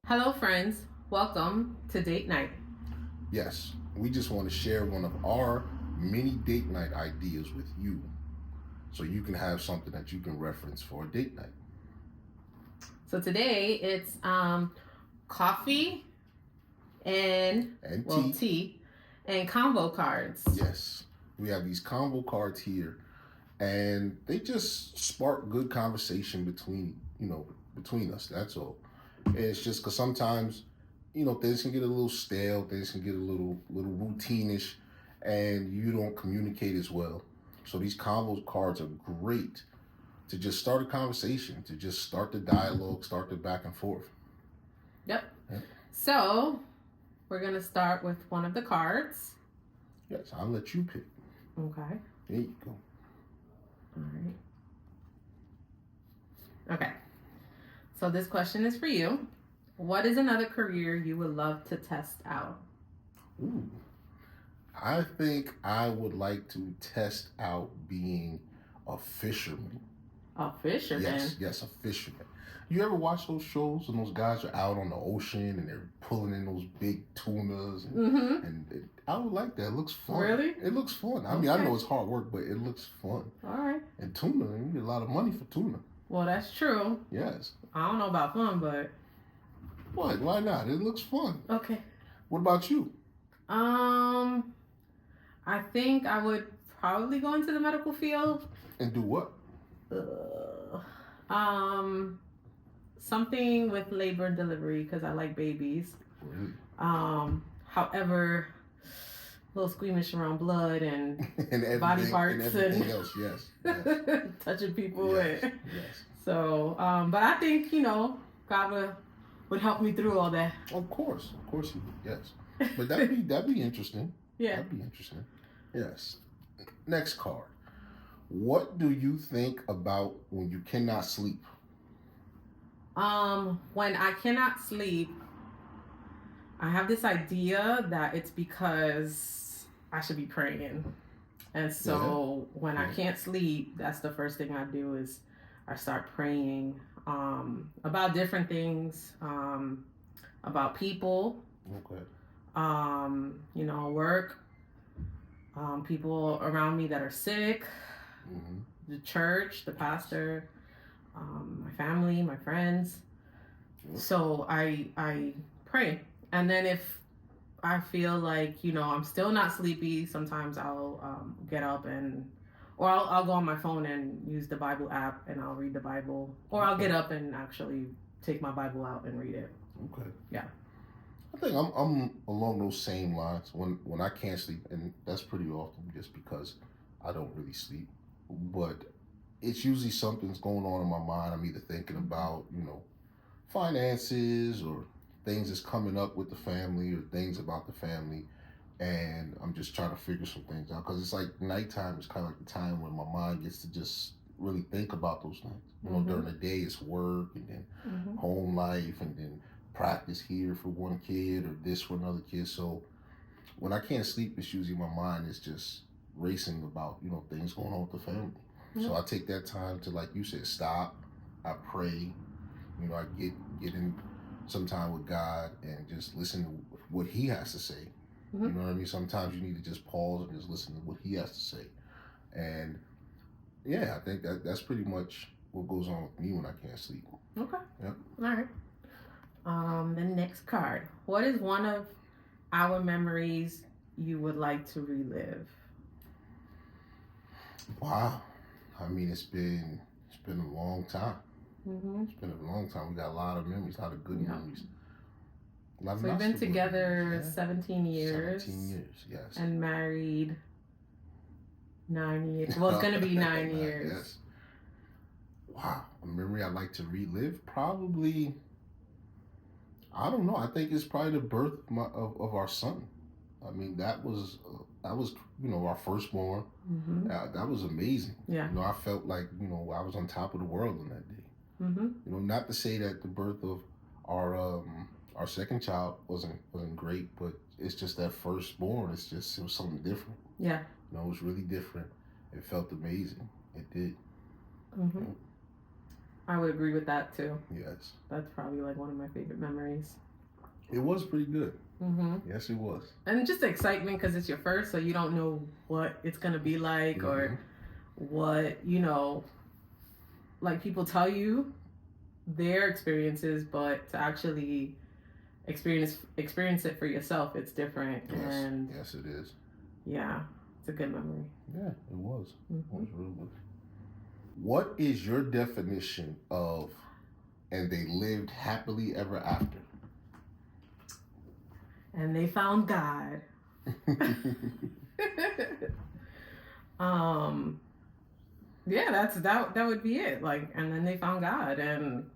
Hello, friends. Welcome to Date Night. Yes, we just want to share one of our mini date night ideas with you so you can have something that you can reference for a date night. So today it's coffee and tea and combo cards. Yes, we have these combo cards here, and they just spark good conversation between us. That's all. It's just because sometimes things can get a little stale, things can get a little routine-ish, and you don't communicate as well. So these combo cards are great to just start a conversation, to just start the dialogue, start the back and forth. Yep. So we're gonna start with one of the cards. Yes, I'll let you pick. Okay. There you go. All right. Okay. So this question is for you. What is another career you would love to test out? Ooh. I think I would like to test out being a fisherman. A fisherman? Yes, a fisherman. You ever watch those shows and those guys are out on the ocean and they're pulling in those big tunas? And I would like that. It looks fun. Really? It looks fun. I mean, I know it's hard work, but it looks fun. All right. And tuna, you get a lot of money for tuna. Well, that's true. Yes. I don't know about fun, but... What? Why not? It looks fun. Okay. What about you? I think I would probably go into the medical field. And do what? Something with labor and delivery because I like babies. Really? However, a little squeamish around blood and, and body parts and everything else. Yes. touching people. Yes. So, but I think God would help me through all that. Of course he would. Yes, but that'd be interesting. Yeah, that'd be interesting. Yes. Next card. What do you think about when you cannot sleep? When I cannot sleep, I have this idea that it's because I should be praying. And so when I can't sleep, that's the first thing I do is I start praying about different things, about people, work, people around me that are sick, the church, the pastor, my family, my friends. So I pray. And then if I feel like, I'm still not sleepy, sometimes I'll get up or I'll go on my phone and use the Bible app and I'll read the Bible. Or I'll get up and actually take my Bible out and read it. Okay. Yeah. I think I'm along those same lines when I can't sleep, and that's pretty often just because I don't really sleep. But it's usually something's going on in my mind. I'm either thinking about, finances or things that's coming up with the family or things about the family. And I'm just trying to figure some things out because it's like nighttime is kind of like the time when my mind gets to just really think about those things. During the day it's work and then home life and then practice here for one kid or this for another kid. So when I can't sleep, it's usually my mind is just racing about, things going on with the family. So I take that time to, like you said, stop. I pray. I get in some time with God and just listen to what He has to say. You know what I mean? Sometimes you need to just pause and just listen to what He has to say. And yeah, I think that's pretty much what goes on with me when I can't sleep. Okay. Yep. All right. The next card. What is one of our memories you would like to relive? Wow. I mean, it's been a long time. It's been a long time. We got a lot of memories, a lot of good memories. So we've been together 17 years. 17 years, yes. And married 9 years. Well, it's going to be 9 years. Yes. Wow. A memory I'd like to relive? Probably, I don't know. I think it's probably the birth of our son. I mean, that was our firstborn. That was amazing. Yeah. I felt like, I was on top of the world on that day. Not to say that the birth of our second child wasn't great, but it's just that firstborn. It was something different. Yeah. It was really different. It felt amazing. It did. I would agree with that too. Yes. That's probably like one of my favorite memories. It was pretty good. Yes, it was. And just the excitement because it's your first, so you don't know what it's going to be like or what, like people tell you their experiences, but to actually experience it for yourself, it's different. Yes. And yes, it is. Yeah, it's a good memory. Yeah, it was. It was real good. What is your definition of "and they lived happily ever after"? And they found God. Yeah, that would be it. Like, and then they found God, and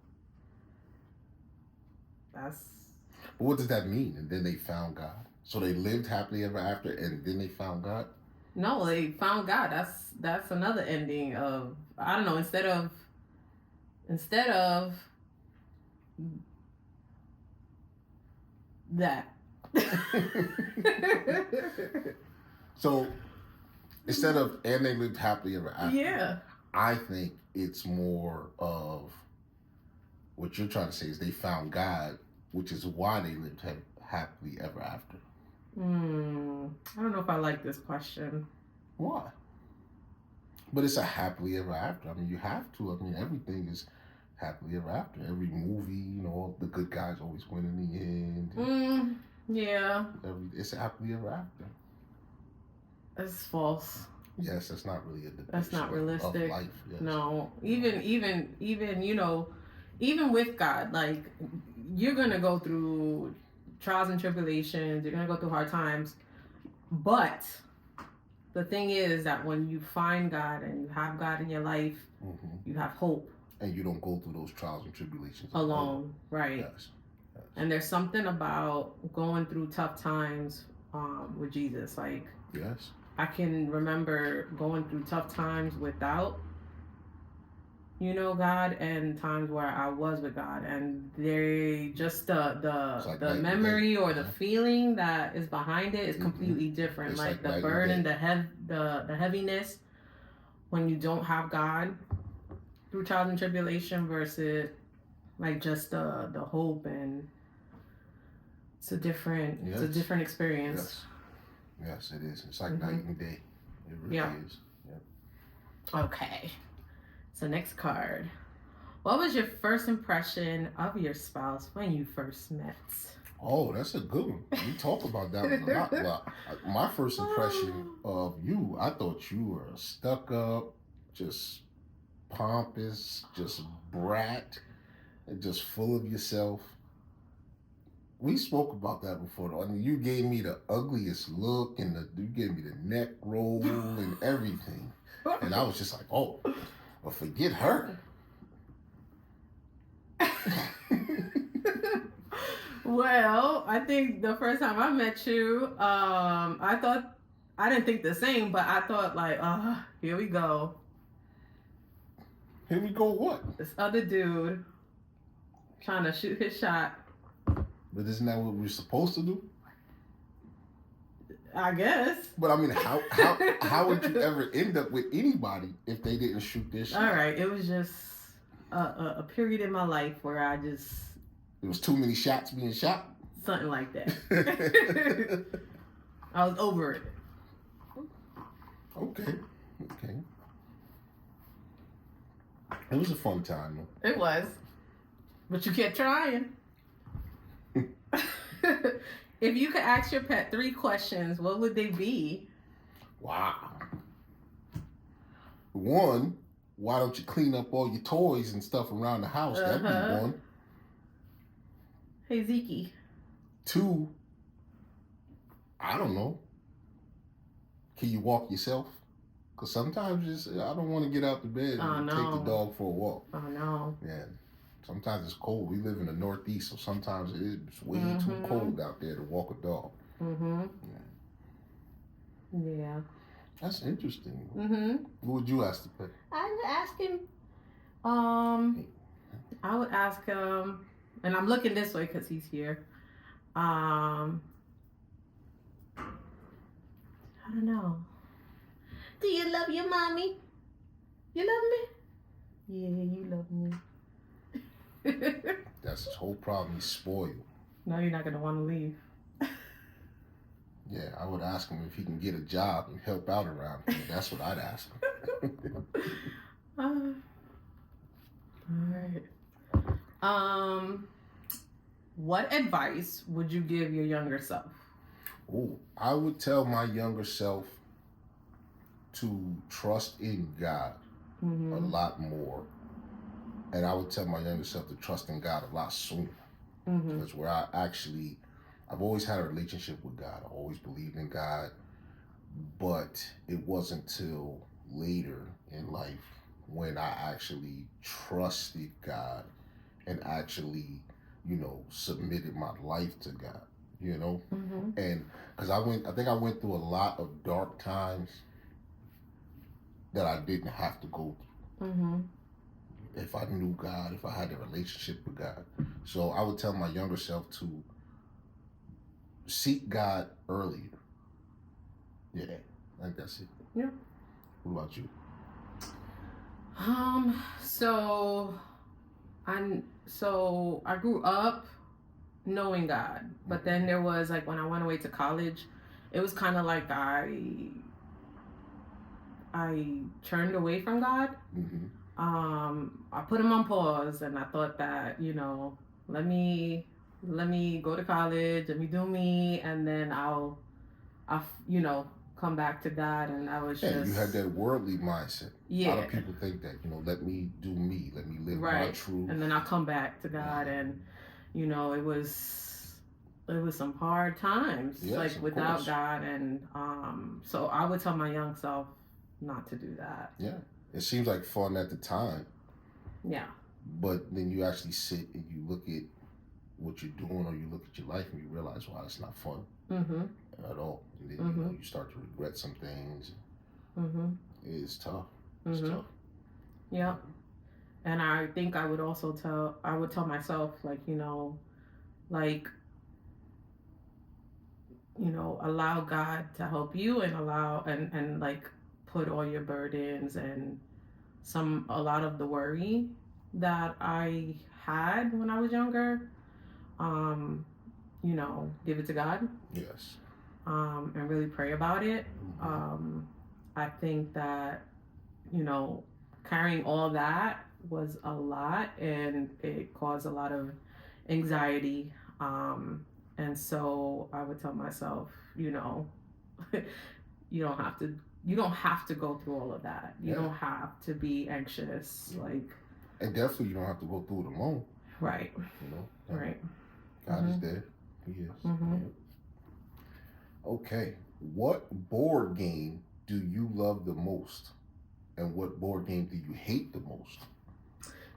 that's. What does that mean? And then they found God. So they lived happily ever after, and then they found God. No, they found God. That's another ending of, I don't know. Instead of that. So instead of "and they lived happily ever after," yeah, I think it's more of what you're trying to say is they found God, which is why they lived happily ever after. I don't know if I like this question. Why? But it's a happily ever after. I mean, you have to. I mean, everything is happily ever after. Every movie, the good guys always win in the end. Yeah. It's a happily ever after. That's false. Yes, that's not really a depiction. That's not realistic. Of life. Yes. No, even even with God, like you're gonna go through trials and tribulations. You're gonna go through hard times, but the thing is that when you find God and you have God in your life, you have hope. And you don't go through those trials and tribulations alone, right? Yes. And there's something about going through tough times with Jesus. Like, yes, I can remember going through tough times without, God, and times where I was with God, and they just the memory or the feeling that is behind it is completely different. It's like the burden, the heaviness when you don't have God through trials and tribulation versus like just the hope, and it's a different experience. Yes, it is. It's like night and day. It really is. Yeah. Okay. So next card. What was your first impression of your spouse when you first met? Oh, that's a good one. We talk about that one a lot. Well, my first impression of you, I thought you were a stuck-up, just pompous, just brat, and just full of yourself. We spoke about that before, though. I mean, you gave me the ugliest look, and you gave me the neck roll and everything. And I was just like, oh, well, forget her. Well, I think the first time I met you, I didn't think the same, but I thought like, here we go. Here we go what? This other dude trying to shoot his shot. But isn't that what we're supposed to do? I guess. But I mean, how would you ever end up with anybody if they didn't shoot their shot? All right, it was just a period in my life where there was too many shots being shot? Something like that. I was over it. Okay. It was a fun time, though. It was. But you kept trying. If you could ask your pet 3 questions, what would they be? Wow. 1, why don't you clean up all your toys and stuff around the house? That'd be 1. Hey, Zeke. 2, I don't know. Can you walk yourself? Because sometimes I don't want to get out the bed and take the dog for a walk. Oh, no. Yeah. Sometimes it's cold. We live in the Northeast, so sometimes it's way too cold out there to walk a dog. Yeah. That's interesting. What would you ask the pet? I would ask him. I would ask him, and I'm looking this way because he's here. I don't know. Do you love your mommy? You love me? Yeah, you love me. That's his whole problem. He's spoiled. No, you're not gonna want to leave. Yeah, I would ask him if he can get a job and help out around here. That's what I'd ask him. All right. What advice would you give your younger self? Oh, I would tell my younger self to trust in God a lot more. And I would tell my younger self to trust in God a lot sooner. Because where I've always had a relationship with God. I always believed in God. But it wasn't till later in life when I actually trusted God and actually, submitted my life to God, And because I think I went through a lot of dark times that I didn't have to go through. If I knew God, if I had a relationship with God. So I would tell my younger self to seek God earlier. Yeah, I think that's it. Yeah. What about you? So I grew up knowing God, but then there was like when I went away to college, it was kind of like I turned away from God. I put him on pause, and I thought that let me go to college, let me do me, and then I'll come back to God. And I was just, you had that worldly mindset. Yeah. A lot of people think that, let me do me, let me live my truth, and then I'll come back to God. And it was some hard times, yes, without course. God. And so I would tell my young self not to do that. Yeah, it seems like fun at the time. Yeah. But then you actually sit and you look at what you're doing, or you look at your life and you realize, wow, it's not fun at all. And then you start to regret some things. It's tough. It's tough. Yeah. And I think I would also tell myself, allow God to help you, and allow and put all your burdens and a lot of the worry that I had when I was younger, give it to God. Yes. And really pray about it. I think that, carrying all that was a lot, and it caused a lot of anxiety. And so I would tell myself, you don't have to go through all of that. You don't have to be anxious. And definitely you don't have to go through it alone. Right. Right. God is there. He is. Okay. What board game do you love the most? And what board game do you hate the most?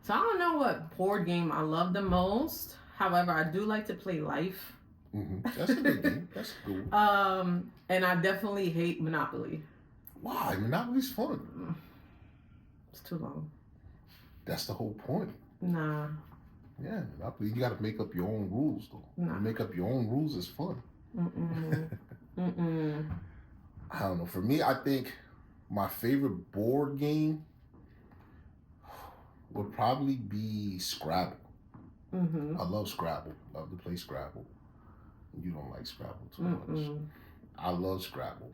So I don't know what board game I love the most. However, I do like to play Life. That's a good game. That's a good one. And I definitely hate Monopoly. Why? Monopoly's fun. It's too long. That's the whole point. Nah. Yeah, Monopoly, you got to make up your own rules, though. Nah. You make up your own rules is fun. I don't know. For me, I think my favorite board game would probably be Scrabble. I love Scrabble. Love to play Scrabble. You don't like Scrabble too much. I love Scrabble.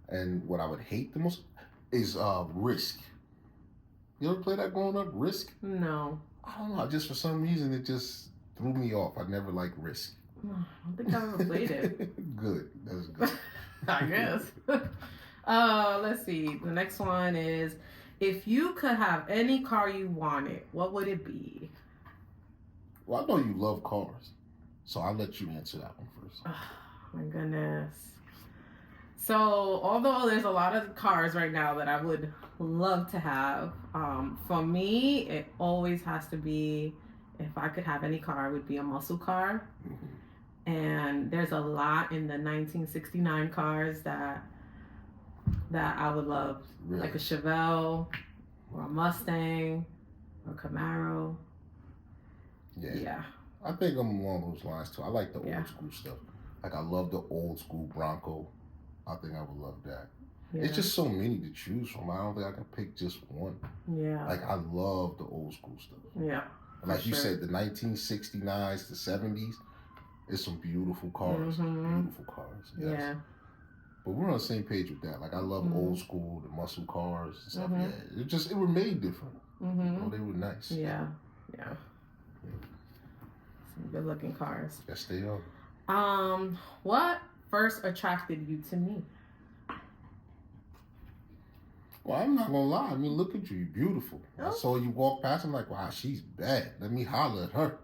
And what I would hate the most is Risk. You ever play that growing up? Risk? No. I don't know. Just for some reason, it just threw me off. I never liked Risk. I don't think I ever played it. Good. That's good. I guess. Let's see. The next one is, if you could have any car you wanted, what would it be? Well, I know you love cars, so I'll let you answer that one first. Oh, my goodness. So, although there's a lot of cars right now that I would love to have, for me, it always has to be, if I could have any car, it would be a muscle car. And there's a lot in the 1969 cars that I would love, really? Like a Chevelle or a Mustang or Camaro. Yeah. I think I'm along those lines too. I like the old school stuff. Like I love the old school Bronco. I think I would love that. Yeah. It's just so many to choose from. I don't think I can pick just one. Yeah. Like I love the old school stuff. Yeah. Like you said, the 1969s, the 70s, it's some beautiful cars. Beautiful cars. Yes. Yeah. But we're on the same page with that. Like I love old school, the muscle cars and stuff. Yeah. It were made different. You know, they were nice. Yeah. Some good looking cars. Yes, they are. What first attracted you to me? Well, I'm not gonna lie. I mean, look at you. You're beautiful. I saw you walk past. I'm like, wow, she's bad. Let me holler at her.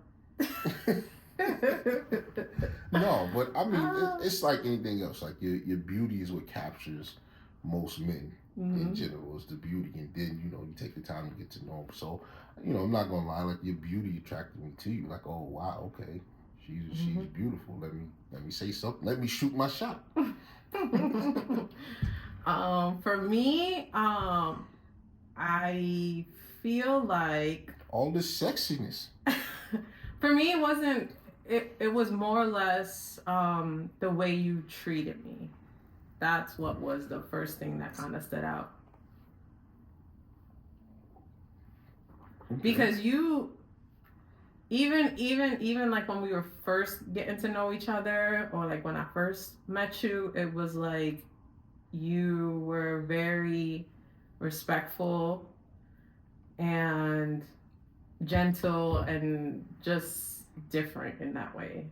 No, but I mean, it's like anything else. Like your beauty is what captures most men in general. Is the beauty, and then you take the time to get to know them. So, I'm not gonna lie. Like your beauty attracted me to you. Like, oh wow, okay, she's beautiful. Let me say something. Let me shoot my shot. For me, I feel like all this sexiness. For me, it wasn't. It was more or less the way you treated me. That's what was the first thing that kind of stood out. Okay. Because you, even like when we were first getting to know each other, or like when I first met you, it was like you were very respectful and gentle and just different in that way.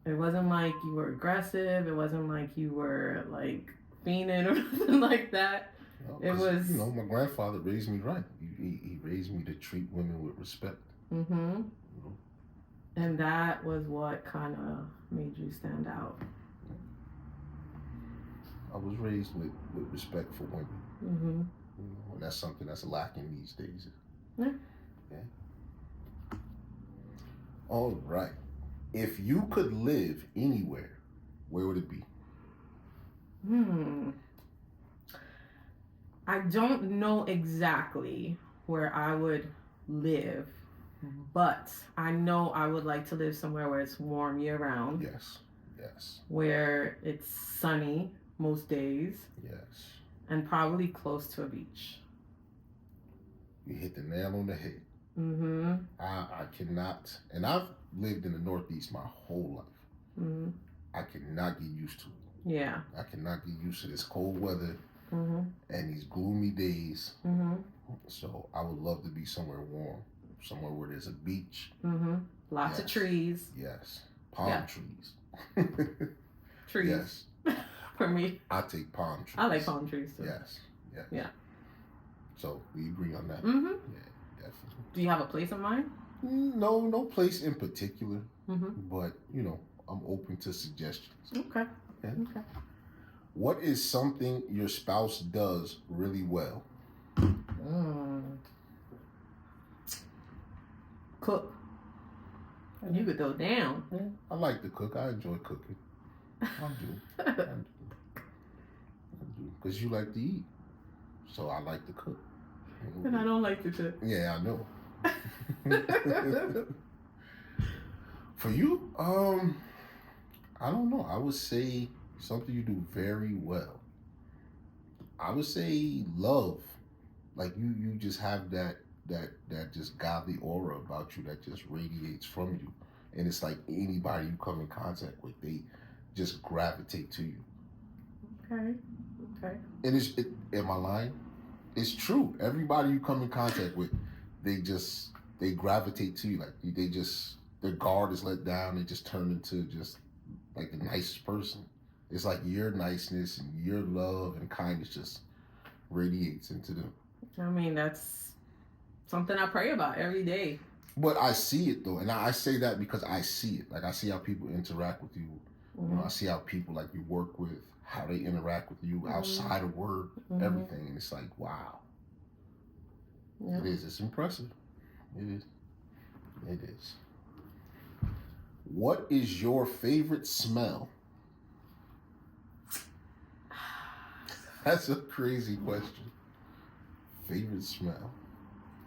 It wasn't like you were aggressive. It wasn't like you were like fiending or nothing like that. It was, my grandfather raised me right. He raised me to treat women with respect. And that was what kind of made you stand out. I was raised with respect for women. And that's something that's lacking these days. Yeah. All right. If you could live anywhere, where would it be? I don't know exactly where I would live, but I know I would like to live somewhere where it's warm year round. Yes. Where it's sunny most days. Yes. And probably close to a beach. You hit the nail on the head. I cannot, and I've lived in the Northeast my whole life. I cannot get used to it. Yeah. I cannot get used to this cold weather and these gloomy days. So I would love to be somewhere warm, somewhere where there's a beach. Lots of trees. Yes. Palm trees. Trees. Yes. For me. I take palm trees. I like palm trees too. Yes. Yeah. So we agree on that. Yeah, definitely. Do you have a place in mind? No place in particular. But I'm open to suggestions. Okay. What is something your spouse does really well? Cook. You could go down. I like to cook. I enjoy cooking. I do. Because you like to eat. So I like to cook. And I don't like to cook. Yeah, I know. For you, I don't know. I would say something you do very well. I would say love. Like you just have that just godly aura about you that just radiates from you. And it's like anybody you come in contact with, they just gravitate to you. Okay. And am I lying? It's true. Everybody you come in contact with, they gravitate to you. Like their guard is let down. They just turn into just like the nicest person. It's like your niceness and your love and kindness just radiates into them. I mean, that's something I pray about every day. But I see it though, and I say that because I see it. Like I see how people interact with you. I see how people like you work with, how they interact with you outside of work, everything, and it's like, wow. Yeah. It is. It's impressive. It is. What is your favorite smell? That's a crazy question. Favorite smell?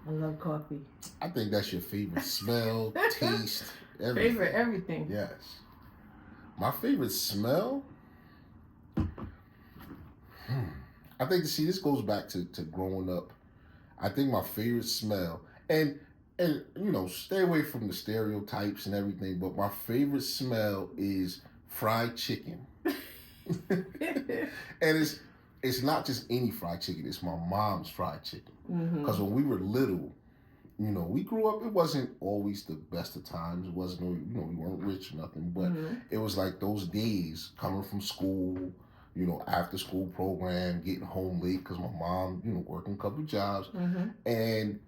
I love coffee. I think that's your favorite smell, taste, everything. Favorite everything. Yes. My favorite smell? I think, this goes back to growing up. I think my favorite smell, and and stay away from the stereotypes and everything, but my favorite smell is fried chicken. And it's not just any fried chicken, it's my mom's fried chicken. Because when we were little, we grew up, it wasn't always the best of times. It wasn't, we weren't rich or nothing, but it was like those days coming from school, after school program, getting home late because my mom, working a couple jobs. And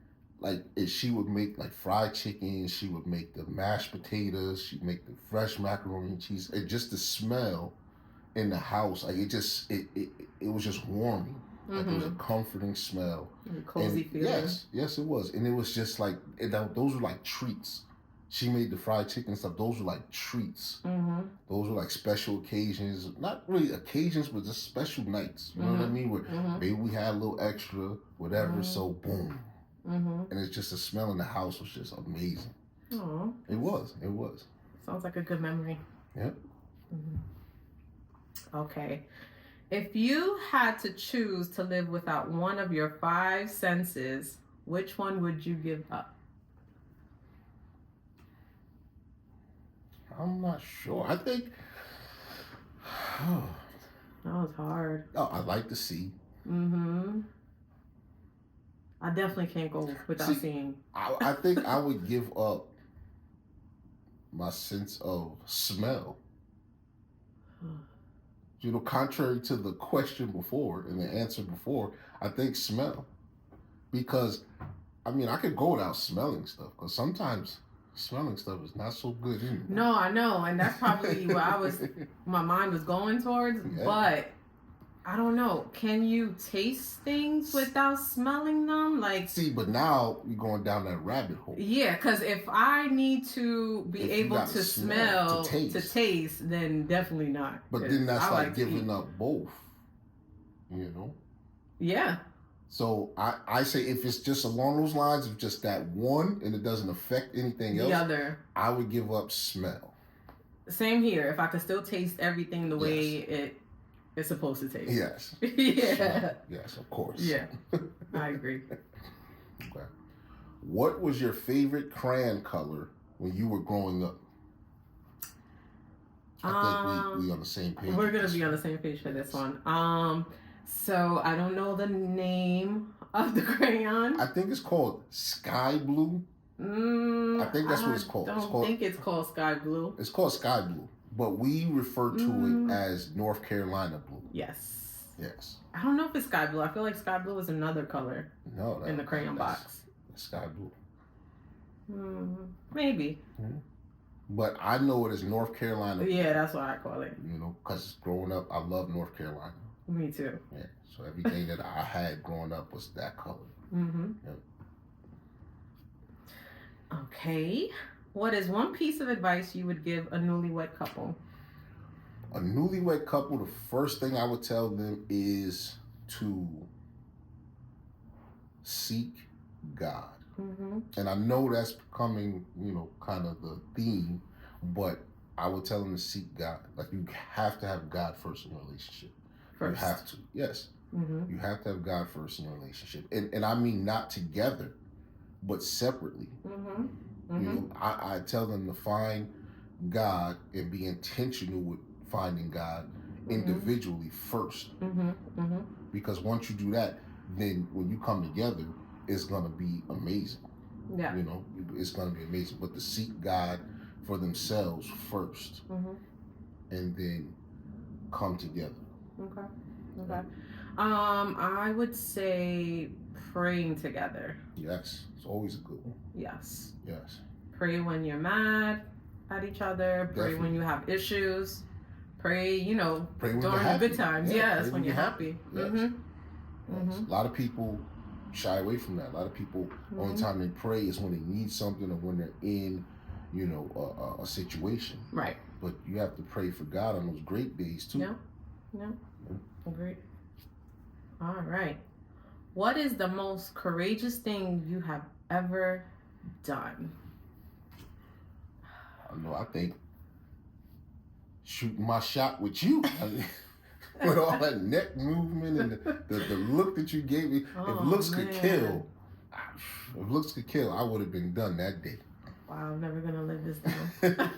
like she would make like fried chicken, she would make the mashed potatoes, she'd make the fresh macaroni and cheese. And just the smell in the house, like it was just warming. Like it was a comforting smell. A cozy feeling. Yes, it was. And it was just like, those were like treats. She made the fried chicken and stuff. Those were like treats. Those were like special occasions. Not really occasions, but just special nights. You know what I mean? Where maybe we had a little extra, whatever, so boom. And it's just the smell in the house was just amazing. Aww. It was. Sounds like a good memory. Yep. Okay. If you had to choose to live without one of your 5 senses, which one would you give up? I'm not sure. I think... That was hard. Oh, I like to see. I definitely can't go without seeing. I think I would give up my sense of smell. Contrary to the question before and the answer before, I think smell. Because, I could go without smelling stuff. Because sometimes smelling stuff is not so good anymore. No, I know. And that's probably what my mind was going towards. Yeah. But, I don't know. Can you taste things without smelling them? See, but now you're going down that rabbit hole. Yeah, because if I need to be able to smell to taste, then definitely not. But then that's like giving up both. Yeah. So I say if it's just along those lines of just that one and it doesn't affect anything else, the other, I would give up smell. Same here. If I could still taste everything the way it's supposed to taste. Yes. Yeah. Yes, of course. Yeah. I agree. Okay. What was your favorite crayon color when you were growing up? I think we on the same page. We're gonna be on the same page for this one. So I don't know the name of the crayon. I think it's called sky blue. I think that's what it's called. I don't think it's called sky blue. It's called sky blue. But we refer to it as North Carolina blue. Yes. Yes. I don't know if it's sky blue. I feel like sky blue is another color. No, in the crayon box. Sky blue. Maybe. But I know it as North Carolina blue. Yeah, that's what I call it. Because growing up, I love North Carolina. Me too. Yeah. So everything that I had growing up was that color. Yep. Okay. What is one piece of advice you would give a newlywed couple? A newlywed couple, the first thing I would tell them is to seek God. And I know that's becoming, kind of the theme, but I would tell them to seek God. Like, you have to have God first in a relationship. First. You have to. Yes. You have to have God first in a relationship. And I mean not together, but separately. I tell them to find God and be intentional with finding God individually first. Because once you do that, then when you come together, it's going to be amazing. Yeah. It's going to be amazing. But to seek God for themselves first and then come together. Okay. I would say praying together. Yes. It's always a good one. Yes. Yes. Pray when you're mad at each other. Pray when you have issues. Pray, pray during the good times. Yeah, yes, when you're happy. Yes. Yes. A lot of people shy away from that. A lot of people, only time they pray is when they need something or when they're in, a situation. Right. But you have to pray for God on those great days too. Yeah. Agreed. All right. What is the most courageous thing you have ever done? I think shooting my shot with you. With all that neck movement and the look that you gave me. If looks could kill, if looks could kill, I would have been done that day. Wow, I'm never gonna live this down.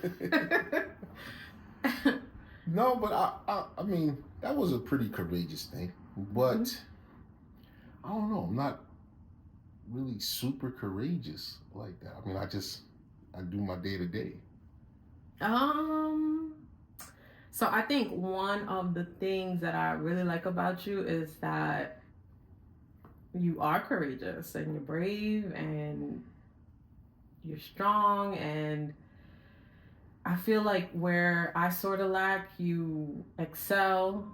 No, but I mean, that was a pretty courageous thing. But I don't know. I'm not really super courageous like that. I mean, I do my day to day. So I think one of the things that I really like about you is that you are courageous and you're brave and you're strong, and I feel like where I sort of lack, you excel.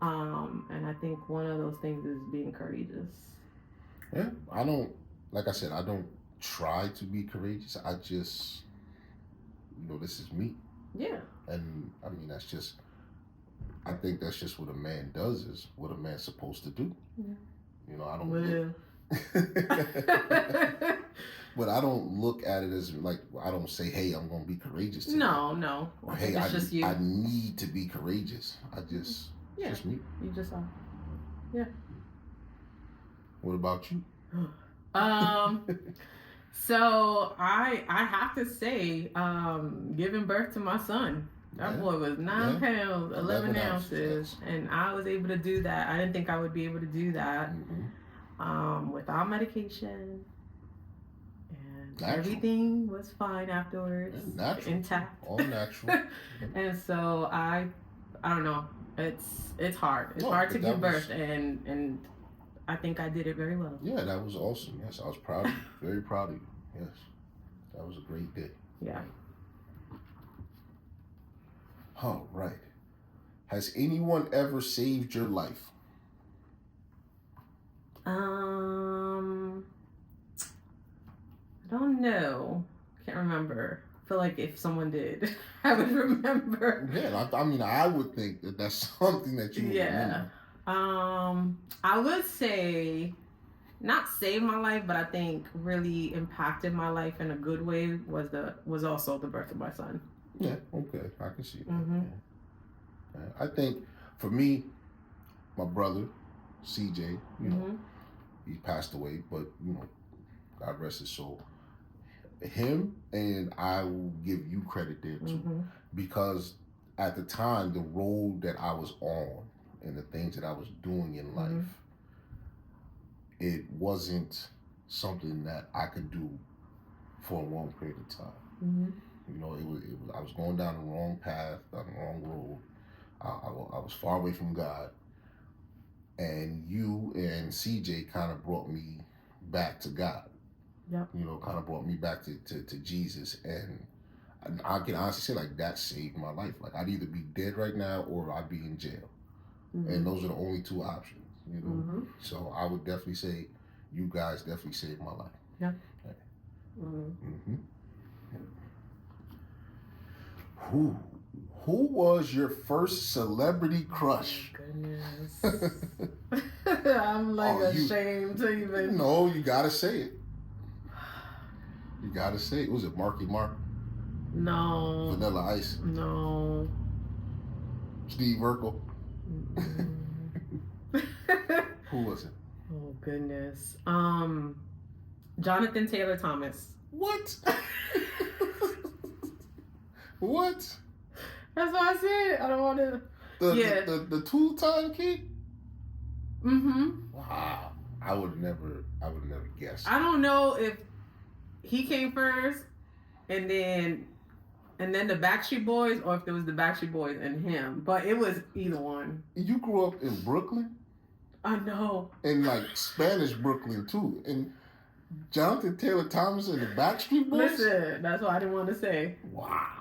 And I think one of those things is being courageous. Yeah, like I said, I don't try to be courageous. I just, this is me. Yeah. And I mean, I think that's just what a man does, is what a man's supposed to do. Yeah. I don't but I don't look at it as like, I don't say, hey, I'm going to be courageous today. No. Or, hey, I need to be courageous. It's just me. You just are. Yeah. What about you? So I have to say, giving birth to my son, that boy was 9 pounds, 11 ounces, and I was able to do that. I didn't think I would be able to do that without medication. Everything was fine afterwards. Natural. Intact. All natural. And so I don't know. It's hard. It's hard to give birth, and I think I did it very well. Yeah, that was awesome. Yes, I was proud of you. Very proud of you. Yes. That was a great day. Yeah. All right. Has anyone ever saved your life? I don't know. Can't remember. I feel like if someone did, I would remember. Yeah, I mean, I would think that that's something that you would remember. I would say not saved my life, but I think really impacted my life in a good way was also the birth of my son. Yeah, okay. I can see that. I think for me, my brother, CJ, he passed away, but God rest his soul. Him, and I will give you credit there too, because at the time, the road that I was on and the things that I was doing in life, it wasn't something that I could do for a long period of time. I was going down the wrong path, down the wrong road. I was far away from God, and you and CJ kind of brought me back to God. Yep. Kind of brought me back to Jesus, and I can honestly say, like, that saved my life. Like, I'd either be dead right now or I'd be in jail, and those are the only two options. So I would definitely say you guys definitely saved my life. Yeah. Who was your first celebrity crush? Oh, goodness. I'm ashamed to even. No, you gotta say it. You gotta say it. Was it Marky Mark? No. Vanilla Ice? No. Steve Urkel? Who was it? Oh, goodness. Jonathan Taylor Thomas. What? What? That's what I said. I don't want to. The two-time kid? Wow. I would never guess. I don't know if he came first and then the Backstreet Boys, or if it was the Backstreet Boys and him. But it was either one. You grew up in Brooklyn? I know. And like Spanish Brooklyn too. And Jonathan Taylor Thomas and the Backstreet Boys? Listen, that's what I didn't want to say. Wow.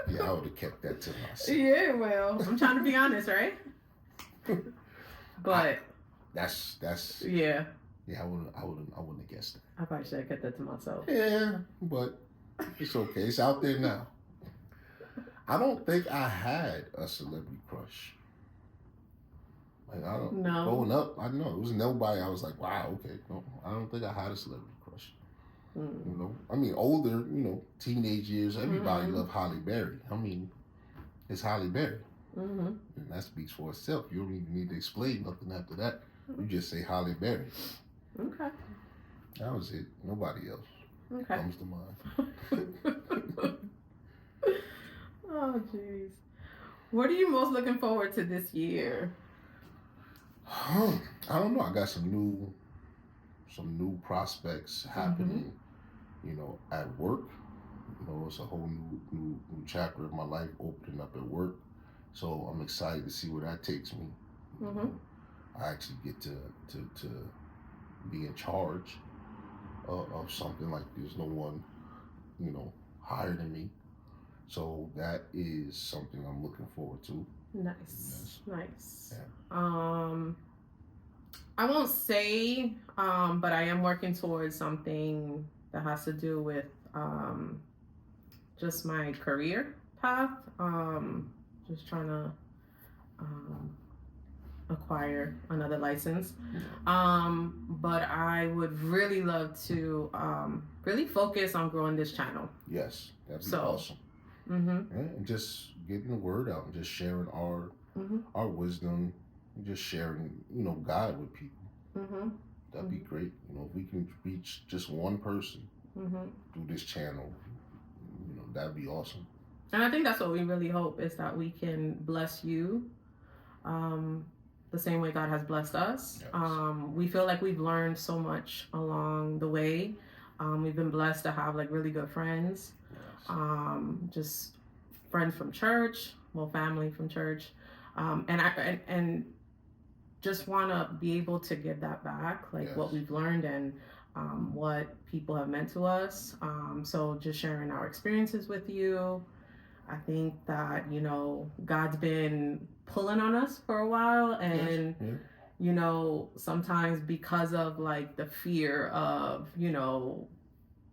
Yeah, I would have kept that to myself. Yeah, well, I'm trying to be honest, right? But that's yeah. Yeah, I wouldn't have guessed that. I probably should have kept that to myself. Yeah, but it's okay. It's out there now. I don't think I had a celebrity crush. Like, I don't. No. Growing up, I don't know. It was nobody. I was like, wow, okay. No, I don't think I had a celebrity crush. I mean, older, teenage years, everybody loved Halle Berry. I mean, it's Halle Berry. And that speaks for itself. You don't even need to explain nothing after that. You just say Halle Berry. Okay. That was it. Nobody else comes to mind. Oh, jeez. What are you most looking forward to this year? I don't know. I got some new prospects happening. At work. It's a whole new chapter of my life opening up at work. So I'm excited to see where that takes me. I actually get to be in charge of something, like there's no one, higher than me. So that is something I'm looking forward to. Nice. Yeah. I won't say, but I am working towards something that has to do with just my career path. Just trying to acquire another license. But I would really love to really focus on growing this channel. Yes, that'd be awesome. And just getting the word out and just sharing our wisdom, and just sharing, God with people. That'd be great. If we can reach just one person through this channel, that'd be awesome. And I think that's what we really hope, is that we can bless you the same way God has blessed us. Yes. We feel like we've learned so much along the way. We've been blessed to have like really good friends. Yes. Just friends from church, family from church. And just want to be able to give that back, like, yes, what we've learned and what people have meant to us. So just sharing our experiences with you. I think that, God's been pulling on us for a while, and, yes, sometimes because of like the fear of,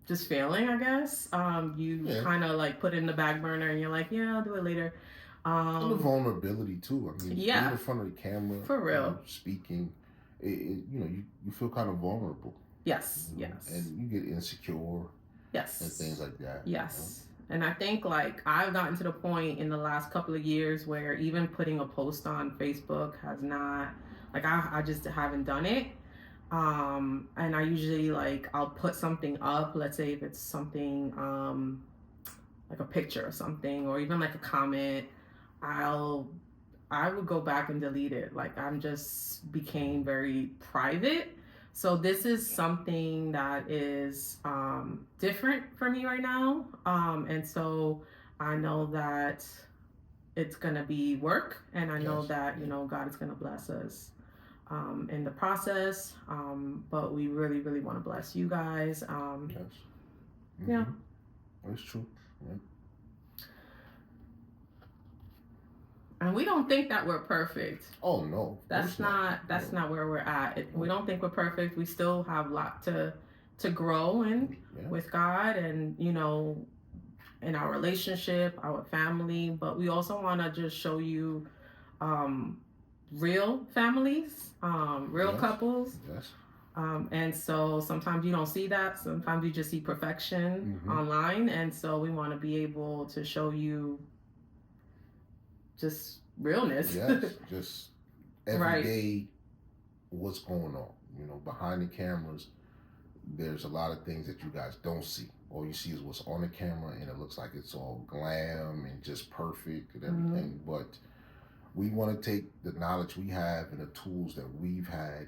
just failing, I guess, you kind of like put it in the back burner and you're like, yeah, I'll do it later. And the vulnerability too. I mean, being in front of the camera, for real, speaking, you feel kind of vulnerable. Yes, yes. And you get insecure. Yes. And things like that. Yes. And I think like I've gotten to the point in the last couple of years where even putting a post on Facebook has not, like, I just haven't done it. And I usually like, I'll put something up, let's say if it's something like a picture or something, or even like a comment, I would go back and delete it. Like, I'm just became very private. So this is something that is different for me right now. And so I know that it's going to be work, and I know that, God is going to bless us in the process. But we really, really want to bless you guys. Yes. Mm-hmm. Yeah. That's true. Yeah. And we don't think that we're perfect. Oh no, that's not where we're at. We don't think we're perfect. We still have a lot to grow in with God, and in our relationship, our family. But we also want to just show you real families, real couples. Yes. And so sometimes you don't see that. Sometimes you just see perfection online, and so we want to be able to show you just realness. Yes, just every day what's going on. Behind the cameras, there's a lot of things that you guys don't see. All you see is what's on the camera, and it looks like it's all glam and just perfect and everything. But we want to take the knowledge we have and the tools that we've had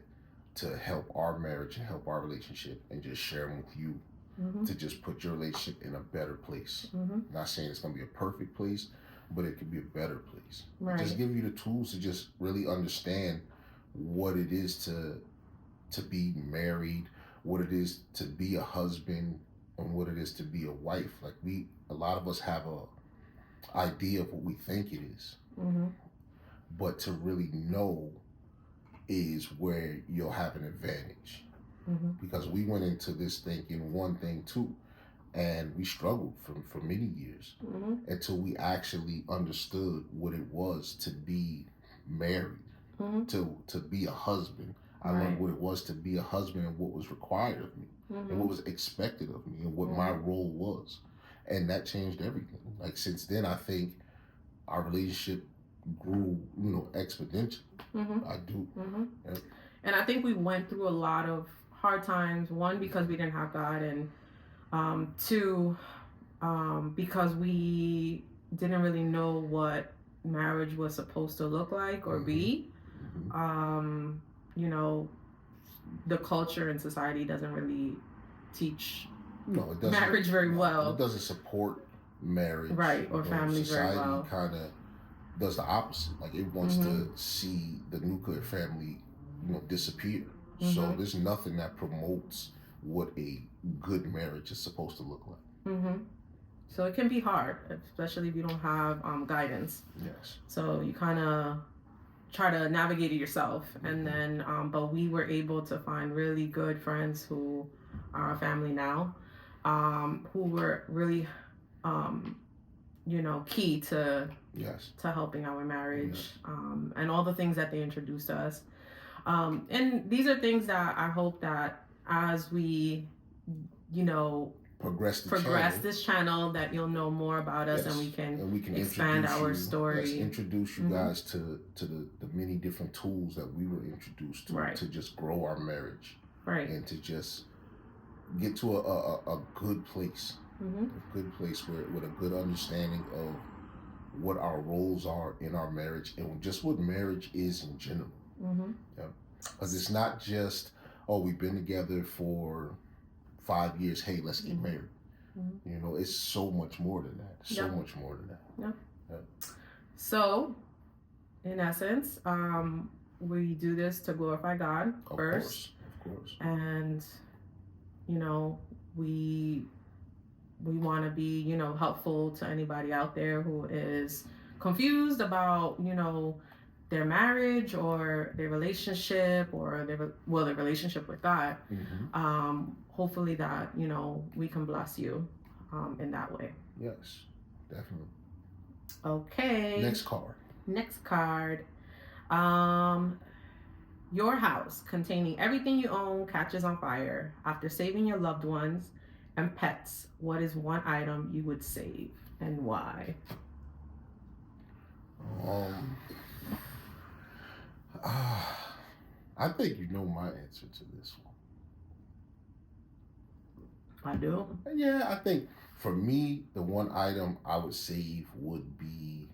to help our marriage and help our relationship, and just share them with you to just put your relationship in a better place. Not saying it's going to be a perfect place, but it could be a better place. Right. Just give you the tools to just really understand what it is to be married, what it is to be a husband, and what it is to be a wife. Like, a lot of us have a idea of what we think it is, but to really know is where you'll have an advantage. Because we went into this thinking one thing too, and we struggled for many years until we actually understood what it was to be married, to be a husband. I learned what it was to be a husband, and what was required of me, and what was expected of me, and what my role was. And that changed everything. Like, since then, I think our relationship grew, exponentially. I do. And I think we went through a lot of hard times. One, because we didn't have God, and two, because we didn't really know what marriage was supposed to look like or be. You know, the culture and society doesn't really teach marriage very well. It doesn't support marriage, right, or families very well. Society kind of does the opposite. Like, it wants to see the nuclear family, disappear. So there's nothing that promotes what a good marriage is supposed to look like. So it can be hard, especially if you don't have guidance. Yes. So you kind of try to navigate it yourself, and then but we were able to find really good friends who are our family now, who were really key to helping our marriage, and all the things that they introduced to us, and these are things that I hope that as we progress this channel, that you'll know more about us, and we can expand our story. Let's introduce you guys to the many different tools that we were introduced to, to just grow our marriage, and to just get to a good place, a good place with a good understanding of what our roles are in our marriage, and just what marriage is in general. Because it's not just, we've been together for 5 years, hey, let's get married. It's so much more than that. So much more than that. So, in essence, we do this to glorify God first. Of course. And, we want to be, helpful to anybody out there who is confused about, their marriage or their relationship, or their relationship with God. Hopefully that, we can bless you in that way. Yes, definitely. Okay. Next card. Your house containing everything you own catches on fire. After saving your loved ones and pets, what is one item you would save, and why? I think you know my answer to this one. I do? Yeah, I think for me, the one item I would save would be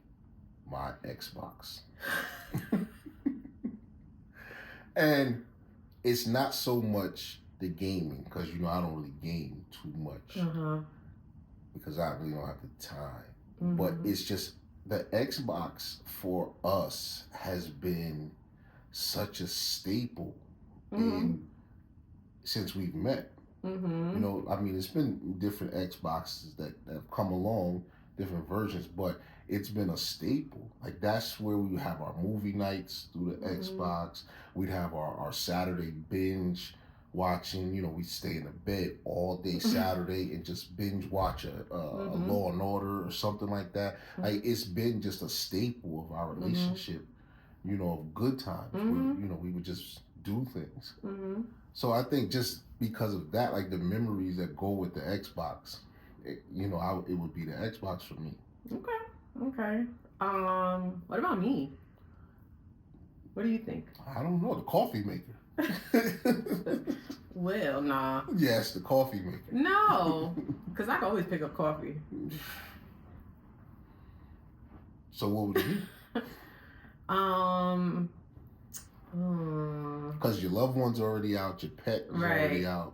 my Xbox. And it's not so much the gaming, because, I don't really game too much. Because I really don't have the time. But it's just the Xbox for us has been such a staple since we've met. It's been different Xboxes that have come along, different versions, but it's been a staple. Like, that's where we have our movie nights through the Xbox. We'd have our Saturday binge watching. We'd stay in the bed all day Saturday and just binge watch a Law and Order or something like that. Like, it's been just a staple of our relationship, of good times where, we would just do things. So I think just because of that, like the memories that go with the Xbox, it would be the Xbox for me. Okay. What about me? What do you think? I don't know. The coffee maker. Well, nah. Yes, the coffee maker. No, because I can always pick up coffee. So what would it be? Because your loved one's already out, your pet is already out.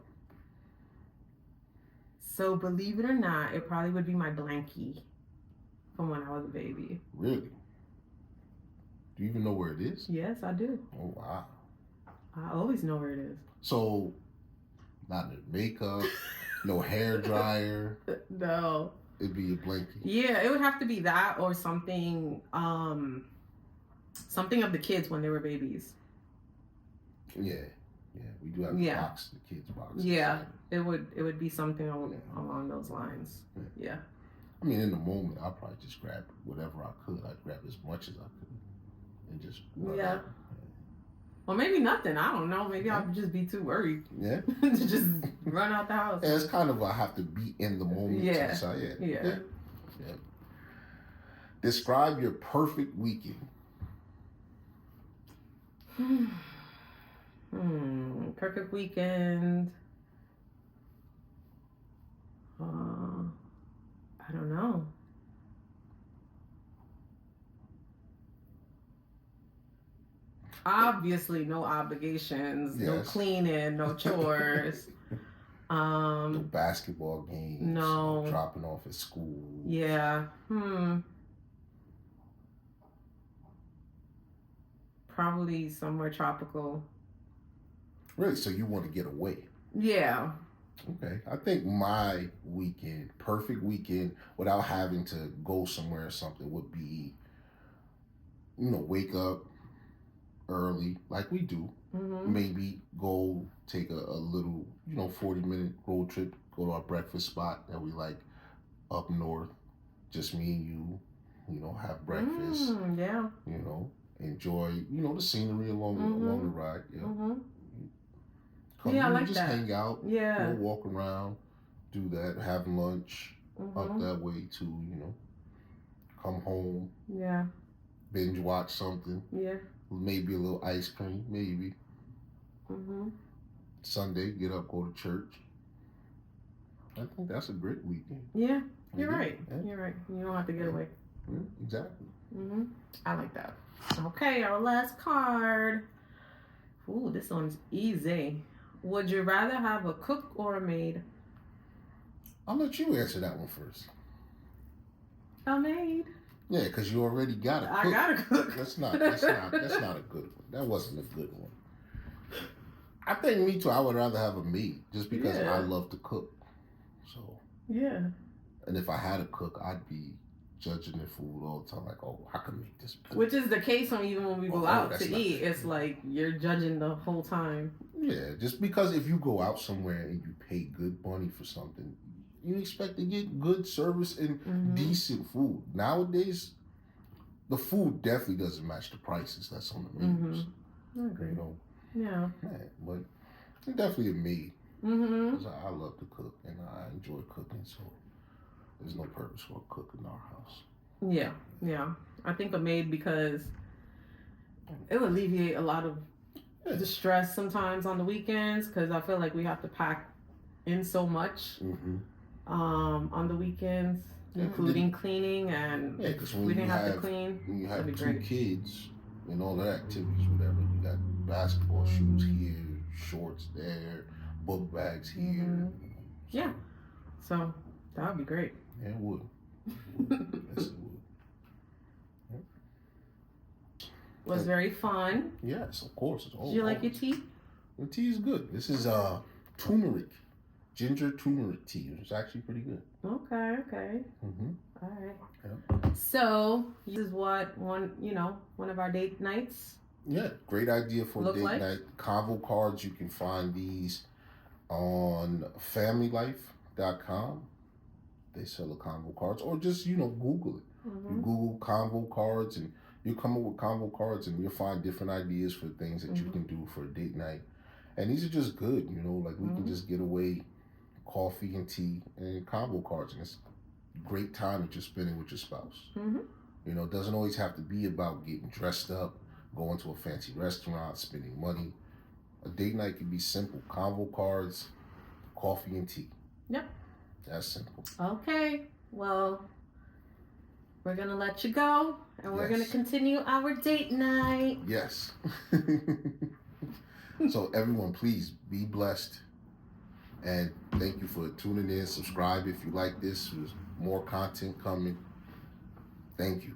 So believe it or not, it probably would be my blankie from when I was a baby. Really? Do you even know where it is? Yes, I do. Oh, wow. I always know where it is. So, not no makeup, no hair dryer. No. It'd be a blanket. Yeah, it would have to be that or something, something of the kids when they were babies. Yeah, we do have the box, the kids' box. Yeah, it would be something along those lines. Yeah. I mean, in the moment, I'll probably just grab whatever I could. I'd grab as much as I could and just run out. Well, maybe nothing. I don't know. Maybe I'll just be too worried. Yeah. To just run out the house. Yeah, it's kind of I have to be in the moment. Yeah. Yeah. Describe your perfect weekend. Perfect weekend. I don't know. Obviously, no obligations, no Yes. cleaning, no chores. No basketball games. No. Dropping off at school. Yeah. Probably somewhere tropical. Really? So you want to get away? Yeah. Okay. I think my weekend, perfect weekend, without having to go somewhere or something, would be, wake up early like we do. Maybe go take a little, 40-minute road trip, go to our breakfast spot that we like up north, just me and you, have breakfast. Yeah. Enjoy, the scenery along the ride. Yeah. Yeah, I like just that. hang out. Yeah. Walk around, do that, have lunch up that way too. Come home. Yeah. Binge watch something. Yeah. Maybe a little ice cream. Maybe. Sunday, get up, go to church. I think that's a great weekend. Yeah, you're right. Yeah. You're right. You don't have to get away. Yeah, exactly. I like that. Okay, our last card. Ooh, this one's easy. Would you rather have a cook or a maid? I'll let you answer that one first. A maid. Yeah, because you already got a cook. I got a cook. That's not a good one. That wasn't a good one. I think me too. I would rather have a maid just because I love to cook. So. Yeah. And if I had a cook, I'd be judging their food all the time, like, oh, I can make this. Which is the case even when we go out to eat. It's like you're judging the whole time. Yeah, just because if you go out somewhere and you pay good money for something, you expect to get good service and decent food. Nowadays, the food definitely doesn't match the prices that's on the menus. I agree. Yeah. But definitely a maid. Because I love to cook and I enjoy cooking, so there's no purpose for a cook in our house. Yeah. I think a maid because it would alleviate a lot of the stress sometimes on the weekends because I feel like we have to pack in so much on the weekends, including cleaning and if we didn't have to clean. When you have two kids and all the activities, whatever, you got basketball shoes here, shorts there, book bags here. Yeah. So that would be great. Yeah, it would. Yes, it would. Was very fun. Yes, of course. Did you like your tea? The tea is good. This is turmeric, ginger turmeric tea. It's actually pretty good. Okay. All right. Yeah. So this is what one of our date nights. Yeah, great idea for a date night. Convo cards. You can find these on familylife.com. They sell the convo cards, or just Google it. You Google convo cards, and you come up with convo cards, and you'll find different ideas for things that you can do for a date night. And these are just good, like we can just get away, coffee and tea and convo cards, and it's a great time that you're spending with your spouse. It doesn't always have to be about getting dressed up, going to a fancy restaurant, spending money. A date night can be simple: convo cards, coffee and tea. Yep. That's simple. Okay. Well, we're going to let you go, and we're going to continue our date night. Yes. So everyone, please be blessed. And thank you for tuning in. Subscribe if you like this. There's more content coming. Thank you.